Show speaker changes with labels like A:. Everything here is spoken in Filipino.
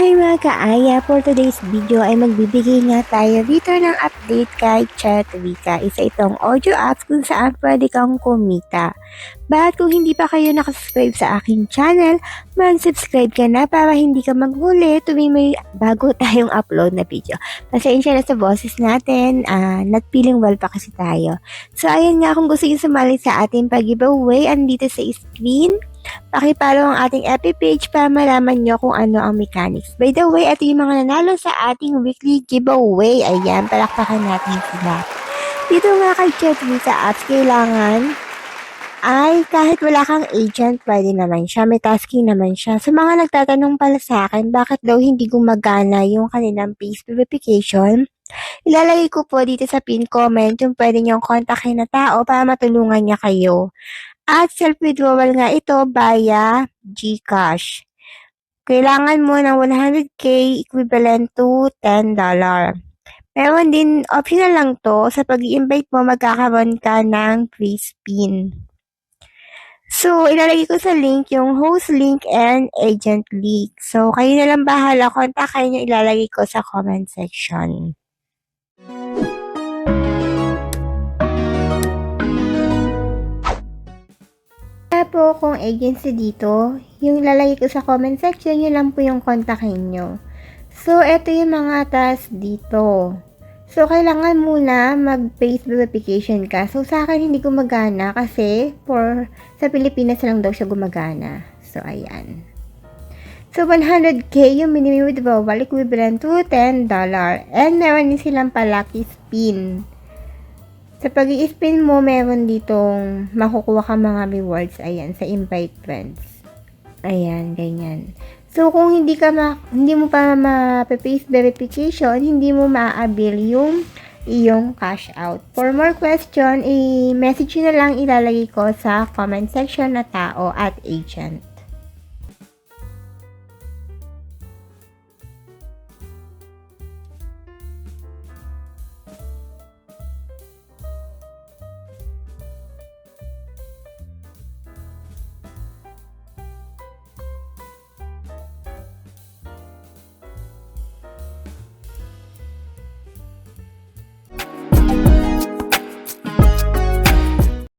A: Hi mga kaaya, for today's video ay magbibigay nga tayo dito ng update kay Chatwika. Isa itong audio apps kung saan pwede kang kumita. Bakit kung hindi pa kayo nakasubscribe sa aking channel, mag-subscribe ka na para hindi ka maghuli tuwing may bago tayong upload na video. Pasensya na sa boses natin, not feeling well pa kasi tayo. So ayan nga, kung gusto nyo sumali sa ating pag-giveaway, andito sa screen. Pakipollow ang ating FB page para malaman nyo kung ano ang mechanics. By the way, ito yung mga nanalo sa ating weekly giveaway. Ayan, palakpakan natin sila. Dito nga kay Chatwika apps, kailangan ay kahit wala kang agent, pwede naman siya. May tasking naman siya. Sa mga nagtatanong pala sa akin, bakit daw hindi gumagana yung kanilang face verification, ilalagay ko po dito sa pin comment yung pwede niyong kontakin na tao para matulungan niya kayo. At self-withdrawal nga ito via GCash. Kailangan mo ng 100k equivalent to $10. Meron din, optional lang to, sa pag-i-invite mo magkakaroon ka ng free spin. So, ilalagay ko sa link yung host link and agent link. So, kayo na lang bahala, kontakin nyo, ilalagay ko sa comment section. Po kung agency dito, yung ilalagay ko sa comment section, yun lang po yung kontakin nyo. So, ito yung mga task dito. So, kailangan muna mag-face verification ka. So, sa akin hindi gumagana kasi sa Pilipinas lang daw siya gumagana. So, ayan. So, 100k yung minimum withdrawal equivalent to $10. And meron din silang palaki spin. Sa pag-i-spin mo, meron ditong makukuha ka mga rewards. Ayan, sa invite friends. Ayan, ganyan. So, kung hindi mo pa ma-face verification, hindi mo ma-avail yung iyong cash out. For more question, i-message nyo na lang ilalagay ko sa comment section na tao at agent.